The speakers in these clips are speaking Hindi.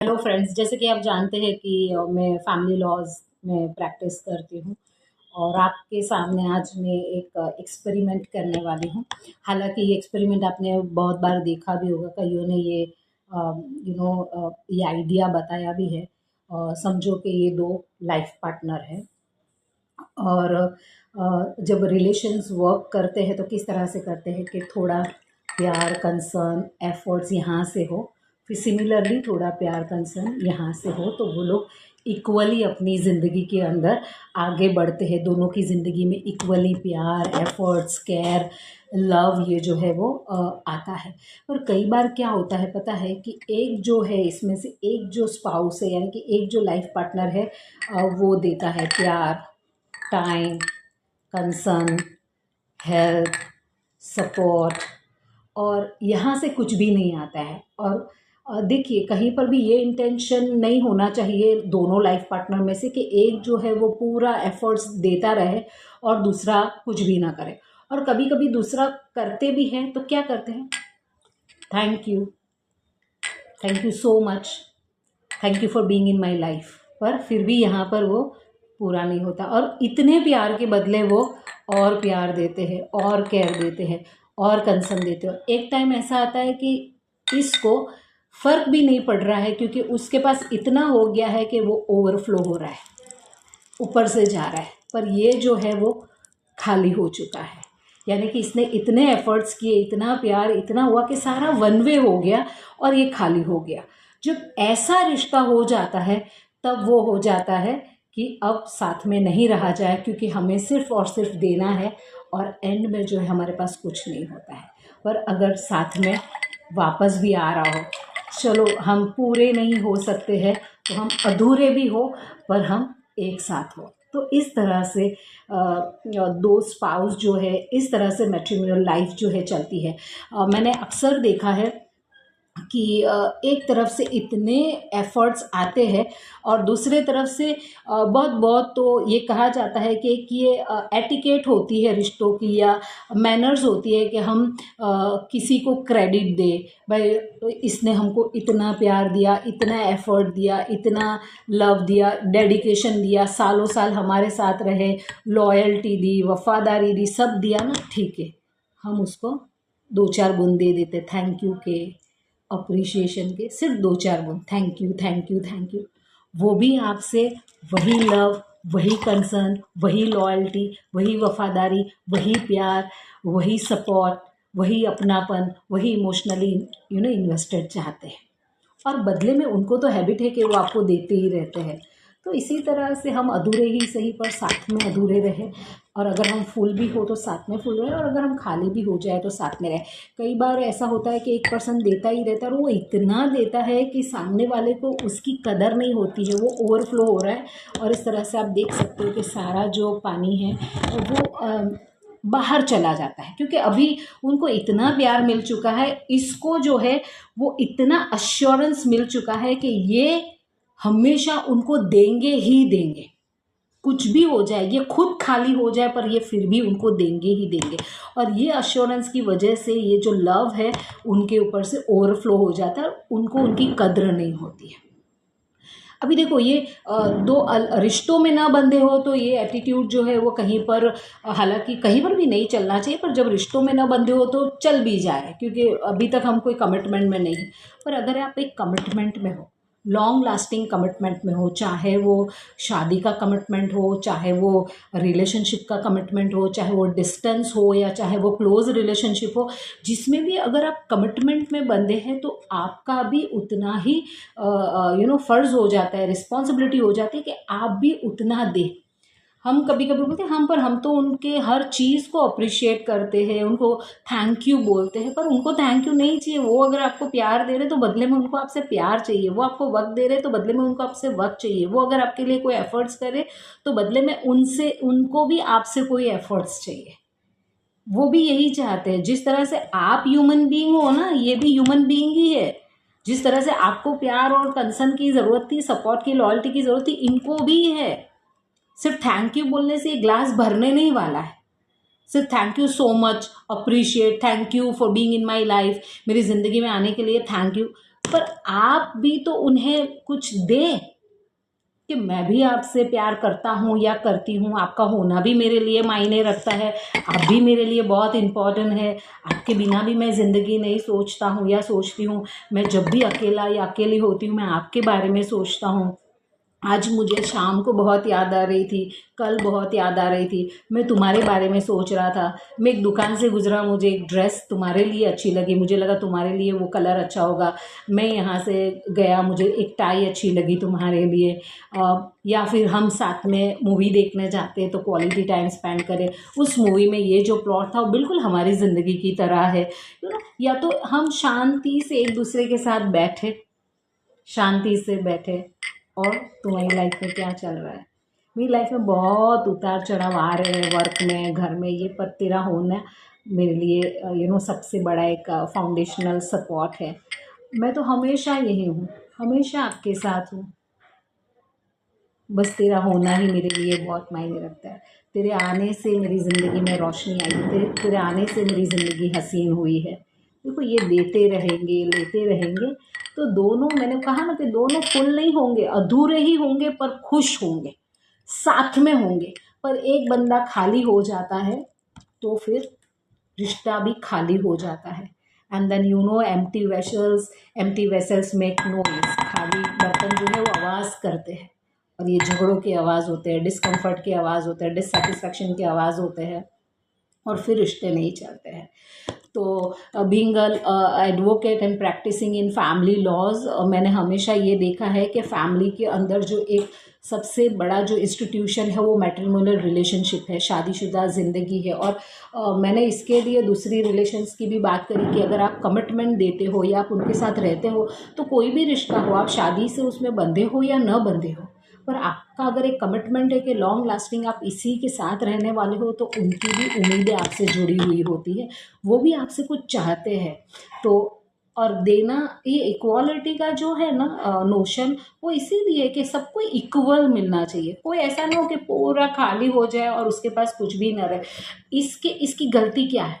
हेलो फ्रेंड्स, जैसे कि आप जानते हैं कि मैं फैमिली लॉज में प्रैक्टिस करती हूँ और आपके सामने आज मैं एक एक्सपेरिमेंट करने वाली हूँ। हालांकि ये एक्सपेरिमेंट आपने बहुत बार देखा भी होगा, कईयों ने ये ये आइडिया बताया भी है। समझो कि ये दो लाइफ पार्टनर है और जब रिलेशंस वर्क करते हैं तो किस तरह से करते हैं कि थोड़ा प्यार, कंसर्न, एफर्ट्स यहाँ से हो, फिर सिमिलरली थोड़ा प्यार, कंसर्न यहाँ से हो, तो वो लोग इक्वली अपनी ज़िंदगी के अंदर आगे बढ़ते हैं। दोनों की ज़िंदगी में इक्वली प्यार, एफर्ट्स, केयर, लव ये जो है वो आता है। पर कई बार क्या होता है पता है कि एक जो है, इसमें से एक जो स्पाउस है, यानी कि एक जो लाइफ पार्टनर है, वो देता है प्यार, टाइम, कंसर्न, हेल्थ, सपोर्ट, और यहाँ से कुछ भी नहीं आता है। और देखिए, कहीं पर भी ये इंटेंशन नहीं होना चाहिए दोनों लाइफ पार्टनर में से कि एक जो है वो पूरा एफर्ट्स देता रहे और दूसरा कुछ भी ना करे। और कभी कभी दूसरा करते भी हैं तो क्या करते हैं, thank you, thank you so much, thank you for being in my life, पर फिर भी यहाँ पर वो पूरा नहीं होता और इतने प्यार के बदले वो और प्यार देते हैं और केयर देते हैं और कंसर्न देते हैं। एक टाइम ऐसा आता है कि इसको फ़र्क भी नहीं पड़ रहा है क्योंकि उसके पास इतना हो गया है कि वो ओवरफ्लो हो रहा है, ऊपर से जा रहा है, पर ये जो है वो खाली हो चुका है। यानी कि इसने इतने एफर्ट्स किए, इतना प्यार, इतना हुआ कि सारा वन वे हो गया और ये खाली हो गया। जब ऐसा रिश्ता हो जाता है तब वो हो जाता है कि अब साथ में नहीं रहा जाए क्योंकि हमें सिर्फ और सिर्फ देना है और एंड में जो है हमारे पास कुछ नहीं होता है। पर अगर साथ में वापस भी आ रहा हो, चलो हम पूरे नहीं हो सकते हैं तो हम अधूरे भी हो पर हम एक साथ हो, तो इस तरह से दो स्पाउस जो है, इस तरह से मैट्रिमोनियल लाइफ जो है चलती है। मैंने अक्सर देखा है कि एक तरफ से इतने एफर्ट्स आते हैं और दूसरे तरफ से बहुत बहुत तो ये कहा जाता है कि ये एटिकेट होती है रिश्तों की, या मैनर्स होती है कि हम किसी को क्रेडिट दे, भाई इसने हमको इतना प्यार दिया, इतना एफर्ट दिया, इतना लव दिया, डेडिकेशन दिया, सालों साल हमारे साथ रहे, लॉयल्टी दी, वफादारी दी, सब दिया ना, ठीक है, हम उसको दो चार बूंद दे देते थैंक यू के, अप्रिशिएशन के, सिर्फ दो चार बूंद, thank you, thank you, thank you. वो भी आपसे वही लव, वही कंसर्न, वही लॉयल्टी, वही वफादारी, वही प्यार, वही सपोर्ट, वही अपनापन, वही इमोशनली इन्वेस्टेड चाहते हैं। और बदले में उनको तो हैबिट है कि वो आपको देते ही रहते हैं। तो इसी तरह से हम अधूरे ही सही पर साथ में अधूरे रहें, और अगर हम फुल भी हो तो साथ में फुल रहे, और अगर हम खाली भी हो जाए तो साथ में रहे। कई बार ऐसा होता है कि एक पर्सन देता ही रहता है और वो इतना देता है कि सामने वाले को उसकी कदर नहीं होती है, वो ओवरफ्लो हो रहा है। और इस तरह से आप देख सकते हो कि सारा जो पानी है वो बाहर चला जाता है, क्योंकि अभी उनको इतना प्यार मिल चुका है, इसको जो है वो इतना अश्योरेंस मिल चुका है कि ये हमेशा उनको देंगे ही देंगे, कुछ भी हो जाए, ये खुद खाली हो जाए पर ये फिर भी उनको देंगे ही देंगे। और ये अश्योरेंस की वजह से ये जो लव है उनके ऊपर से ओवरफ्लो हो जाता है, उनको उनकी कद्र नहीं होती है। अभी देखो, ये रिश्तों में ना बंधे हो तो ये एटीट्यूड जो है वो कहीं पर, हालांकि कहीं पर भी नहीं चलना चाहिए, पर जब रिश्तों में ना बंधे हो तो चल भी जाए, क्योंकि अभी तक हम कोई कमिटमेंट में नहीं। पर अगर आप एक कमिटमेंट में हो, लॉन्ग लास्टिंग कमिटमेंट में हो, चाहे वो शादी का कमिटमेंट हो, चाहे वो रिलेशनशिप का कमिटमेंट हो, चाहे वो डिस्टेंस हो, या चाहे वो क्लोज रिलेशनशिप हो, जिसमें भी अगर आप कमिटमेंट में बंधे हैं तो आपका भी उतना ही फ़र्ज़ हो जाता है, रिस्पॉन्सिबिलिटी हो जाती है कि आप भी उतना दें। हम कभी कभी बोलते हैं हम तो उनके हर चीज़ को अप्रिशिएट करते हैं, उनको थैंक यू बोलते हैं, पर उनको थैंक यू नहीं चाहिए। वो अगर आपको प्यार दे रहे तो बदले में उनको आपसे प्यार चाहिए, वो आपको वक्त दे रहे तो बदले में उनको आपसे वक्त चाहिए, वो अगर आपके लिए कोई एफर्ट्स करे तो बदले में उनसे उनको भी आपसे कोई एफर्ट्स चाहिए। वो भी यही चाहते हैं, जिस तरह से आप ह्यूमन बीइंग हो ना, ये भी ह्यूमन बीइंग ही है। जिस तरह से आपको प्यार और कंसर्न की ज़रूरत थी, सपोर्ट की, लॉयल्टी की ज़रूरत थी, इनको भी है। सिर्फ थैंक यू बोलने से ग्लास भरने नहीं वाला है। सिर्फ thank you so much, appreciate, thank you for being in my life, मेरी ज़िंदगी में आने के लिए थैंक यू, पर आप भी तो उन्हें कुछ दें कि मैं भी आपसे प्यार करता हूँ या करती हूँ, आपका होना भी मेरे लिए मायने रखता है, आप भी मेरे लिए बहुत इम्पोर्टेंट है, आपके बिना भी मैं ज़िंदगी नहीं सोचता हूँ या सोचती हूँ। मैं जब भी अकेला या अकेली होती हूँ मैं आपके बारे में सोचता हूँ। आज मुझे शाम को बहुत याद आ रही थी, कल बहुत याद आ रही थी, मैं तुम्हारे बारे में सोच रहा था। मैं एक दुकान से गुजरा, मुझे एक ड्रेस तुम्हारे लिए अच्छी लगी, मुझे लगा तुम्हारे लिए वो कलर अच्छा होगा। मैं यहाँ से गया, मुझे एक टाई अच्छी लगी तुम्हारे लिए। या फिर हम साथ में मूवी देखने जाते तो क्वालिटी टाइम स्पेंड करें। उस मूवी में ये जो प्लॉट था वो बिल्कुल हमारी ज़िंदगी की तरह है, या तो हम शांति से एक दूसरे के साथ बैठे, शांति से बैठे। और तुम्हारी लाइफ में क्या चल रहा है? मेरी लाइफ में बहुत उतार चढ़ाव आ रहे हैं, वर्क में, घर में, ये पर तेरा होना मेरे लिए सबसे बड़ा एक फाउंडेशनल सपोर्ट है। मैं तो हमेशा यही हूँ, हमेशा आपके साथ हूँ। बस तेरा होना ही मेरे लिए बहुत मायने रखता है। तेरे आने से मेरी ज़िंदगी में रोशनी आई है, तेरे आने से मेरी ज़िंदगी हसीन हुई है। देखो ये देते रहेंगे, लेते रहेंगे तो दोनों, मैंने कहा ना कि दोनों फुल नहीं होंगे, अधूरे ही होंगे पर खुश होंगे, साथ में होंगे। पर एक बंदा खाली हो जाता है तो फिर रिश्ता भी खाली हो जाता है। And then empty vessels make noise. खाली बर्तन जो है वो आवाज़ करते हैं, और ये झगड़ों की आवाज़ होते हैं, डिस्कम्फर्ट की आवाज़ होते हैं, डिससेटिस्फैक्शन की आवाज़ होते हैं, और फिर रिश्ते नहीं चलते हैं। तो being advocate and practicing in family laws, मैंने हमेशा ये देखा है कि फैमिली के अंदर जो एक सबसे बड़ा जो इंस्टीट्यूशन है वो मैट्रिमोनियल रिलेशनशिप है, शादीशुदा ज़िंदगी है। और मैंने इसके लिए दूसरी रिलेशंस की भी बात करी कि अगर आप कमिटमेंट देते हो या आप उनके साथ रहते हो, तो कोई भी रिश्ता हो, आप शादी से उसमें बंधे हो या न बंधे हो, पर आपका अगर एक कमिटमेंट है कि लॉन्ग लास्टिंग आप इसी के साथ रहने वाले हो, तो उनकी भी उम्मीदें आपसे जुड़ी हुई होती है, वो भी आपसे कुछ चाहते हैं। तो और देना, ये इक्वालिटी का जो है ना नोशन, वो इसीलिए कि सबको इक्वल मिलना चाहिए। कोई ऐसा ना हो कि पूरा खाली हो जाए और उसके पास कुछ भी ना रहे। इसकी गलती क्या है?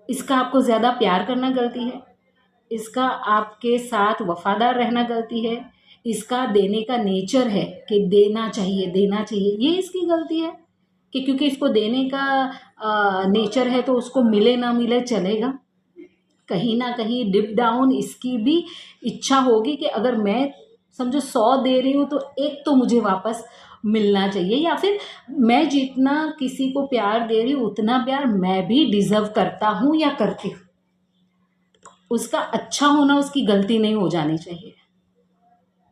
इसका आपको ज़्यादा प्यार करना गलती है, इसका आपके साथ वफादार रहना गलती है, इसका देने का नेचर है कि देना चाहिए, देना चाहिए, ये इसकी गलती है कि क्योंकि इसको देने का नेचर है तो उसको मिले ना मिले चलेगा। कहीं ना कहीं डिप डाउन इसकी भी इच्छा होगी कि अगर मैं समझो 100 दे रही हूँ तो एक तो मुझे वापस मिलना चाहिए, या फिर मैं जितना किसी को प्यार दे रही हूँ उतना प्यार मैं भी डिजर्व करता हूँ या करती हूँ। उसका अच्छा होना उसकी गलती नहीं हो जानी चाहिए।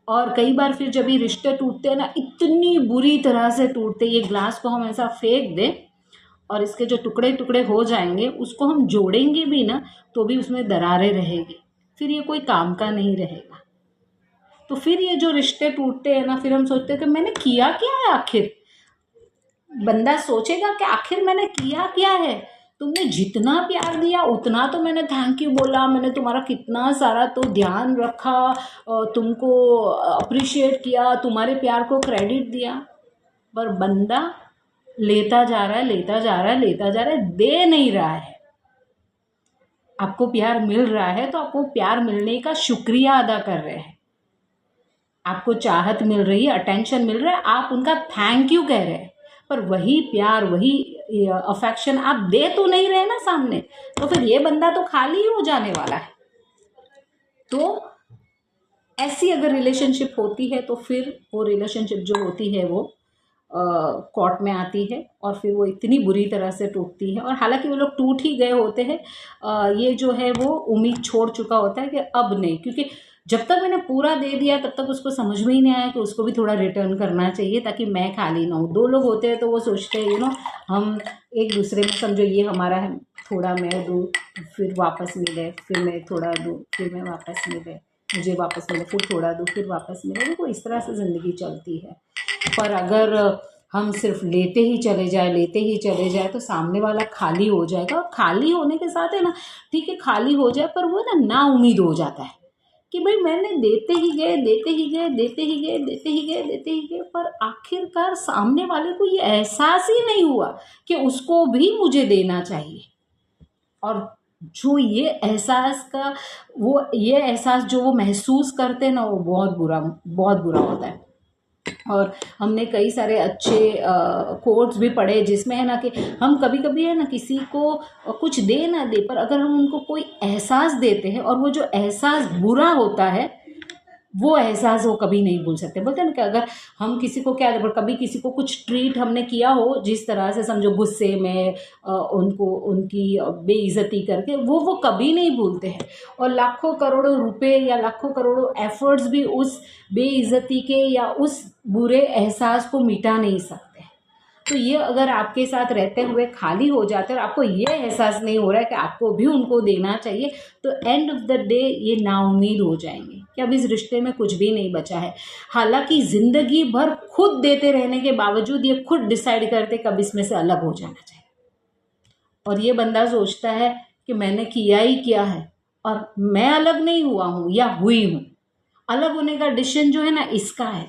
और कई बार फिर जब ये रिश्ते टूटते हैं ना, इतनी बुरी तरह से टूटते, ये ग्लास को हम ऐसा फेंक दें और इसके जो टुकड़े टुकड़े हो जाएंगे, उसको हम जोड़ेंगे भी ना तो भी उसमें दरारें रहेगी, फिर ये कोई काम का नहीं रहेगा। तो फिर ये जो रिश्ते टूटते हैं ना, फिर हम सोचते हैं कि मैंने किया क्या है आखिर। बंदा सोचेगा कि आखिर मैंने किया क्या है। तुमने जितना प्यार दिया उतना तो मैंने थैंक यू बोला, मैंने तुम्हारा कितना सारा तो ध्यान रखा, तुमको अप्रिशिएट किया, तुम्हारे प्यार को क्रेडिट दिया। पर बंदा लेता जा रहा है, लेता जा रहा है, लेता जा रहा है, दे नहीं रहा है। आपको प्यार मिल रहा है तो आपको प्यार मिलने का शुक्रिया अदा कर रहे हैं। आपको चाहत मिल रही है, अटेंशन मिल रहा है, आप उनका थैंक यू कह रहे हैं। पर वही प्यार, वही अफेक्शन आप दे तो नहीं रहे ना सामने, तो फिर ये बंदा तो खाली ही हो जाने वाला है। तो ऐसी अगर रिलेशनशिप होती है तो फिर वो रिलेशनशिप जो होती है वो कोर्ट में आती है, और फिर वो इतनी बुरी तरह से टूटती है। और हालांकि वो लोग टूट ही गए होते हैं, ये जो है वो उम्मीद छोड़ चुका होता है कि अब नहीं, क्योंकि जब तक मैंने पूरा दे दिया तब तक उसको समझ में ही नहीं आया कि उसको भी थोड़ा रिटर्न करना चाहिए ताकि मैं खाली ना हूँ। दो लोग होते हैं तो वो सोचते हैं हम एक दूसरे में, समझो ये हमारा है, थोड़ा मैं दूँ फिर वापस मिले, फिर मैं थोड़ा दूँ फिर मैं वापस मिले, मुझे वापस मिले, फिर थोड़ा दूँ फिर वापस मिले। देखो इस तरह से ज़िंदगी चलती है। पर अगर हम सिर्फ लेते ही चले जाए, लेते ही चले जाए, तो सामने वाला खाली हो जाएगा। और खाली होने के साथ है ना, ठीक है खाली हो जाए, पर वो ना उम्मीद हो जाता है कि भाई मैंने देते ही गए, देते ही गए, देते ही गए, देते ही गए, देते ही गए, पर आखिरकार सामने वाले को ये एहसास ही नहीं हुआ कि उसको भी मुझे देना चाहिए। और जो ये एहसास का वो ये एहसास जो वो महसूस करते हैं ना, वो बहुत बुरा होता है। और हमने कई सारे अच्छे कोट्स भी पढ़े जिसमें है ना कि हम कभी कभी है ना किसी को कुछ दे ना दे, पर अगर हम उनको कोई एहसास देते हैं और वो जो एहसास बुरा होता है, वो एहसास वो कभी नहीं भूल सकते। बोलते हैं ना कि अगर हम किसी को क्या, कभी किसी को कुछ ट्रीट हमने किया हो जिस तरह से, समझो गुस्से में उनको उनकी बेइज्जती करके, वो कभी नहीं भूलते हैं। और लाखों करोड़ों रुपए या लाखों करोड़ों एफर्ट्स भी उस बेइज्जती के या उस बुरे एहसास को मिटा नहीं सकते। तो ये अगर आपके साथ रहते हुए खाली हो जाते हैं और आपको ये एहसास नहीं हो रहा है कि आपको भी उनको देना चाहिए, तो एंड ऑफ द डे ये नाउम्मीद हो जाएंगे कि अब इस रिश्ते में कुछ भी नहीं बचा है। हालांकि ज़िंदगी भर खुद देते रहने के बावजूद ये खुद डिसाइड करते कब इसमें से अलग हो जाना चाहिए। और ये बंदा सोचता है कि मैंने किया ही क्या है और मैं अलग नहीं हुआ हूँ या हुई हूँ। अलग होने का डिसीजन जो है ना इसका है,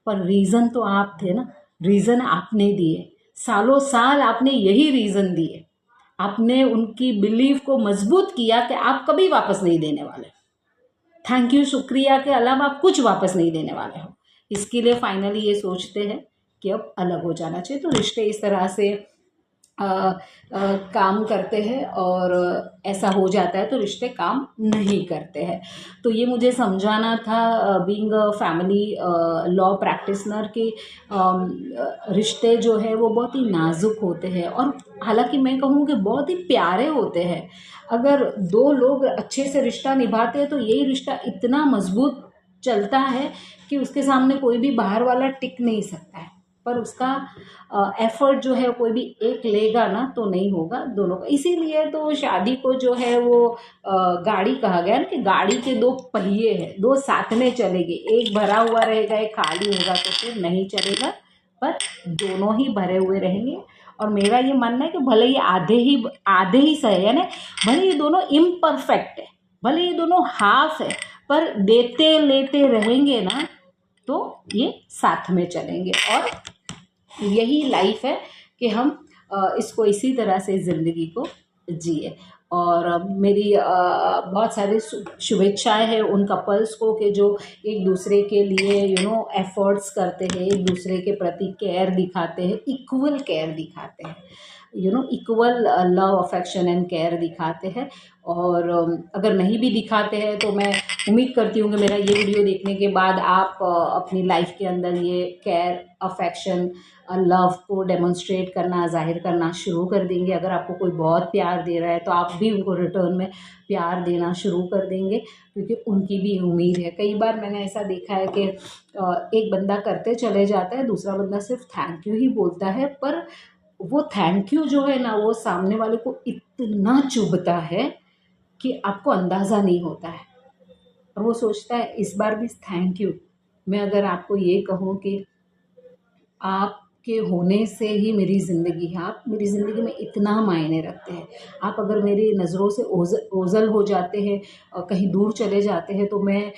पर रीज़न तो आप थे ना, रीज़न आपने दिए, सालों साल आपने यही रीज़न दिए। आपने उनकी बिलीफ को मजबूत किया कि आप कभी वापस नहीं देने वाले। थैंक यू शुक्रिया के अलावा आप कुछ वापस नहीं देने वाले हो। इसके लिए फाइनली ये सोचते हैं कि अब अलग हो जाना चाहिए। तो रिश्ते इस तरह से काम करते हैं और ऐसा हो जाता है तो रिश्ते काम नहीं करते हैं। तो ये मुझे समझाना था being a family law practitioner के रिश्ते जो है वो बहुत ही नाजुक होते हैं और हालांकि मैं कहूँ कि बहुत ही प्यारे होते हैं। अगर दो लोग अच्छे से रिश्ता निभाते हैं तो यही रिश्ता इतना मजबूत चलता है कि उसके सामने कोई भी बाहर वाला टिक नहीं सकता है। पर उसका एफर्ट जो है कोई भी एक लेगा ना तो नहीं होगा, दोनों का। इसीलिए तो शादी को जो है वो गाड़ी कहा गया ना, कि गाड़ी के दो पहिए हैं, दो साथ में चलेंगे। एक भरा हुआ रहेगा एक खाली होगा तो फिर नहीं चलेगा, पर दोनों ही भरे हुए रहेंगे। और मेरा ये मानना है कि भले ही आधे ही सही है ना, भले ये दोनों इम्परफेक्ट है, भले ये दोनों हाफ है, पर देते लेते रहेंगे ना तो ये साथ में चलेंगे। और यही लाइफ है कि हम इसको इसी तरह से ज़िंदगी को जिए। और मेरी बहुत सारी शुभेच्छाएं हैं उन कपल्स को कि जो एक दूसरे के लिए एफर्ट्स करते हैं, एक दूसरे के प्रति केयर दिखाते हैं, इक्वल केयर दिखाते हैं, equal love affection and care दिखाते हैं। और अगर नहीं भी दिखाते हैं तो मैं उम्मीद करती हूँ कि मेरा ये वीडियो देखने के बाद आप अपनी लाइफ के अंदर ये केयर अफेक्शन लव को डेमोन्स्ट्रेट करना, जाहिर करना शुरू कर देंगे। अगर आपको कोई बहुत प्यार दे रहा है तो आप भी उनको रिटर्न में प्यार देना शुरू कर देंगे, क्योंकि उनकी भी उम्मीद है। कई बार मैंने ऐसा देखा है कि एक बंदा करते चले जाता है, दूसरा बंदा सिर्फ थैंक यू ही बोलता है, पर वो थैंक यू जो है ना वो सामने वाले को इतना चुभता है कि आपको अंदाज़ा नहीं होता है। और वो सोचता है इस बार भी थैंक यू। मैं अगर आपको ये कहूँ कि आपके होने से ही मेरी ज़िंदगी है, आप मेरी ज़िंदगी में इतना मायने रखते हैं। आप अगर मेरी नज़रों से ओझल हो जाते हैं, कहीं दूर चले जाते हैं, तो मैं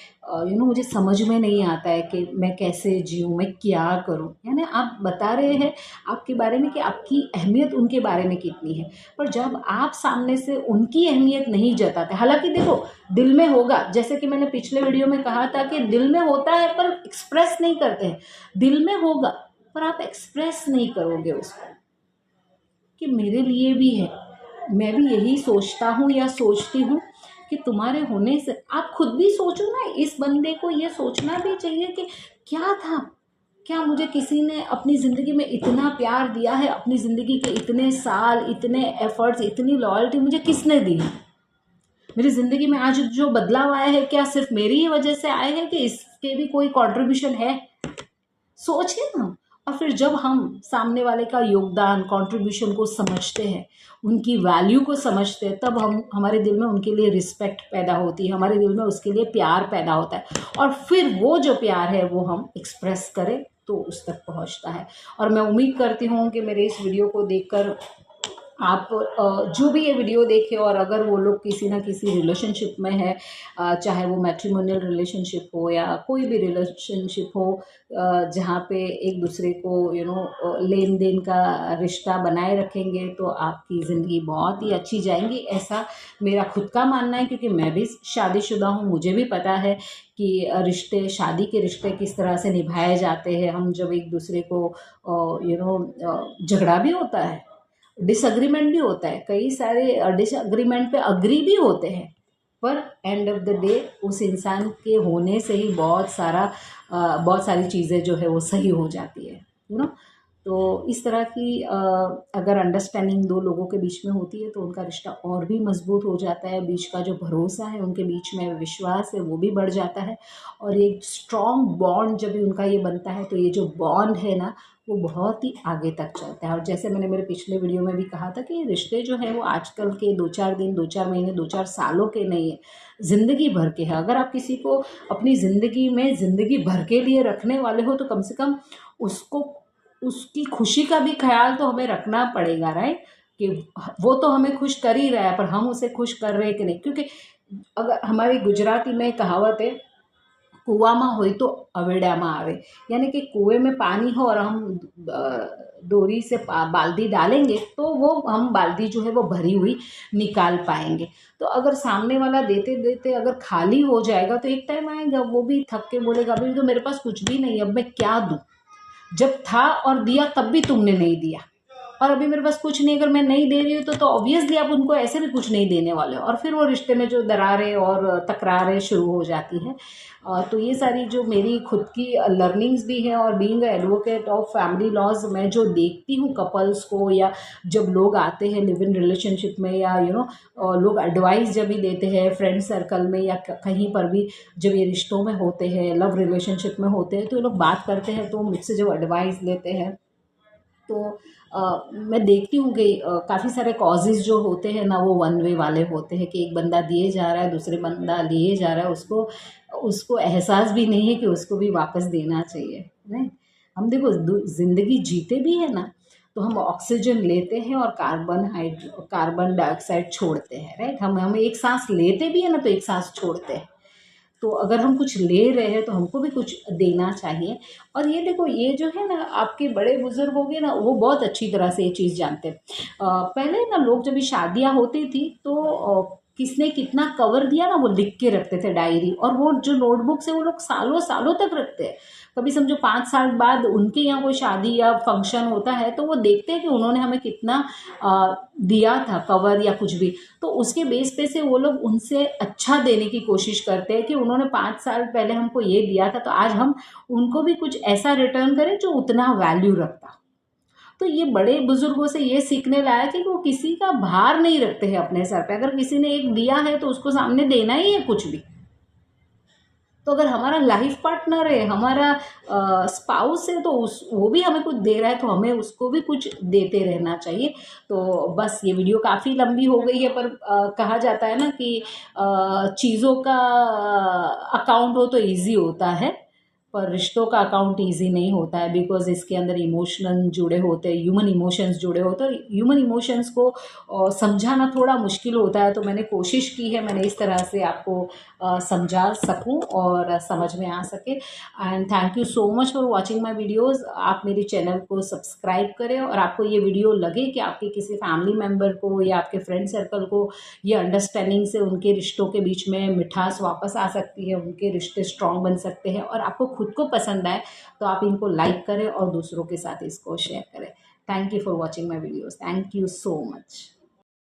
मुझे समझ में नहीं आता है कि मैं कैसे जीऊँ, मैं क्या करूँ। यानी आप बता रहे हैं आपके बारे में कि आपकी अहमियत उनके बारे में कितनी है, पर जब आप सामने से उनकी अहमियत नहीं जताते, हालांकि देखो दिल में होगा, जैसे कि मैंने पिछले वीडियो में कहा था कि दिल में होता है पर एक्सप्रेस नहीं करते हैं। दिल में होगा पर आप एक्सप्रेस नहीं करोगे उसको कि मेरे लिए भी है। मैं भी यही सोचता हूँ या सोचती हूँ कि तुम्हारे होने से आप खुद भी सोचो ना। इस बंदे को ये सोचना भी चाहिए कि क्या था, क्या मुझे किसी ने अपनी ज़िंदगी में इतना प्यार दिया है, अपनी ज़िंदगी के इतने साल, इतने एफर्ट्स, इतनी लॉयल्टी मुझे किसने दी है। मेरी ज़िंदगी में आज जो बदलाव आया है क्या सिर्फ मेरी ही वजह से आए हैं कि इसके भी कोई कंट्रीब्यूशन है। सोचिए ना। और फिर जब हम सामने वाले का योगदान, कंट्रीब्यूशन को समझते हैं, उनकी वैल्यू को समझते हैं, तब हमारे दिल में उनके लिए रिस्पेक्ट पैदा होती है, हमारे दिल में उसके लिए प्यार पैदा होता है। और फिर वो जो प्यार है वो हम एक्सप्रेस करें तो उस तक पहुंचता है। और मैं उम्मीद करती हूँ कि मेरे इस वीडियो को देखकर आप जो भी ये वीडियो देखे और अगर वो लोग किसी ना किसी रिलेशनशिप में है, चाहे वो मैट्रिमोनियल रिलेशनशिप हो या कोई भी रिलेशनशिप हो, जहाँ पे एक दूसरे को लेन देन का रिश्ता बनाए रखेंगे तो आपकी ज़िंदगी बहुत ही अच्छी जाएंगी, ऐसा मेरा खुद का मानना है। क्योंकि मैं भी शादीशुदा हूँ, मुझे भी पता है कि रिश्ते, शादी के रिश्ते किस तरह से निभाए जाते हैं। हम जब एक दूसरे को झगड़ा भी होता है, डिसएग्रीमेंट भी होता है, कई सारे डिसएग्रीमेंट पे अग्री भी होते हैं, पर एंड ऑफ द डे उस इंसान के होने से ही बहुत सारी चीज़ें जो है वो सही हो जाती है, तो इस तरह की अगर अंडरस्टैंडिंग दो लोगों के बीच में होती है तो उनका रिश्ता और भी मजबूत हो जाता है, बीच का जो भरोसा है, उनके बीच में विश्वास है, वो भी बढ़ जाता है। और एक स्ट्रॉन्ग बॉन्ड जब भी उनका ये बनता है तो ये जो बॉन्ड है ना, वो बहुत ही आगे तक चलता है। और जैसे मैंने मेरे पिछले वीडियो में भी कहा था कि रिश्ते जो हैं वो आजकल के 2-4 दिन, 2-4 महीने, 2-4 सालों के नहीं है, ज़िंदगी भर के हैं। अगर आप किसी को अपनी ज़िंदगी में ज़िंदगी भर के लिए रखने वाले हो तो कम से कम उसको, उसकी खुशी का भी ख्याल तो हमें रखना पड़ेगा, राइट? कि वो तो हमें खुश कर ही रहा है, पर हम उसे खुश कर रहे हैं कि नहीं। क्योंकि अगर हमारी गुजराती में कहावत है, कुआं होई तो अवेड़ा आवे, यानी कि कुएं में पानी हो और हम डोरी से बाल्टी डालेंगे तो वो हम बाल्टी जो है वो भरी हुई निकाल पाएंगे। तो अगर सामने वाला देते देते अगर खाली हो जाएगा तो एक टाइम आएगा वो भी थक के बोलेगा, अभी तो मेरे पास कुछ भी नहीं, अब मैं क्या दूँ? जब था और दिया तब भी तुमने नहीं दिया, और अभी मेरे पास कुछ नहीं, अगर मैं नहीं दे रही हूँ तो ऑब्वियसली आप उनको ऐसे भी कुछ नहीं देने वाले हो, और फिर वो रिश्ते में जो दरारें और तकरारें शुरू हो जाती हैं। तो ये सारी जो मेरी खुद की लर्निंग्स भी हैं, और being advocate of family laws, मैं जो देखती हूँ कपल्स को, या जब लोग आते हैं लिव इन रिलेशनशिप में, या लोग एडवाइस जब भी देते हैं फ्रेंड सर्कल में या कहीं पर भी, जब ये रिश्तों में होते हैं, लव रिलेशनशिप में होते हैं, तो ये लोग बात करते हैं तो मुझसे जब एडवाइस लेते हैं तो मैं देखती हूँ कि काफ़ी सारे कॉजेज़ जो होते हैं ना, वो वन वे वाले होते हैं कि एक बंदा दिए जा रहा है, दूसरे बंदा लिए जा रहा है, उसको उसको एहसास भी नहीं है कि उसको भी वापस देना चाहिए, नहीं। हम देखो ज़िंदगी जीते भी है ना, तो हम ऑक्सीजन लेते हैं और कार्बन डाइऑक्साइड छोड़ते हैं, राइट? हम एक सांस लेते भी है ना तो एक सांस छोड़ते हैं। तो अगर हम कुछ ले रहे हैं तो हमको भी कुछ देना चाहिए। और ये देखो, ये जो है ना, आपके बड़े बुजुर्ग हो गए ना, वो बहुत अच्छी तरह से ये चीज़ जानते हैं। पहले ना लोग जब भी शादियाँ होती थी तो किसने कितना कवर दिया ना, वो लिख के रखते थे डायरी, और वो जो नोटबुक से वो लोग सालों सालों तक रखते हैं। कभी समझो 5 साल बाद उनके यहाँ कोई शादी या फंक्शन होता है तो वो देखते हैं कि उन्होंने हमें कितना दिया था कवर या कुछ भी, तो उसके बेस पे से वो लोग उनसे अच्छा देने की कोशिश करते हैं कि उन्होंने 5 साल पहले हमको ये दिया था, तो आज हम उनको भी कुछ ऐसा रिटर्न करें जो उतना वैल्यू रखता। तो ये बड़े बुजुर्गों से ये सीखने लाया कि वो किसी का भार नहीं रखते हैं अपने सर पे। अगर किसी ने एक दिया है तो उसको सामने देना ही है कुछ भी। तो अगर हमारा लाइफ पार्टनर है, हमारा स्पाउस है, तो वो भी हमें कुछ दे रहा है तो हमें उसको भी कुछ देते रहना चाहिए। तो बस ये वीडियो काफ़ी लंबी हो गई है, पर कहा जाता है ना कि चीज़ों का अकाउंट हो तो इजी होता है, पर रिश्तों का अकाउंट ईजी नहीं होता है, बिकॉज इसके अंदर इमोशन जुड़े होते हैं, ह्यूमन इमोशंस जुड़े होते हैं। ह्यूमन इमोशंस को समझाना थोड़ा मुश्किल होता है, तो मैंने कोशिश की है, मैंने इस तरह से आपको समझा सकूं और समझ में आ सके। And thank you so much for watching my videos. आप मेरे चैनल को सब्सक्राइब करें, और आपको ये वीडियो लगे कि आपके किसी फैमिली मेम्बर को या आपके फ्रेंड सर्कल को ये अंडरस्टैंडिंग से उनके रिश्तों के बीच में मिठास वापस आ सकती है, उनके रिश्ते स्ट्रॉन्ग बन सकते हैं, और आपको खुद को पसंद आए तो आप इनको लाइक करें और दूसरों के साथ इसको शेयर करें। Thank you for watching my videos. Thank you so much.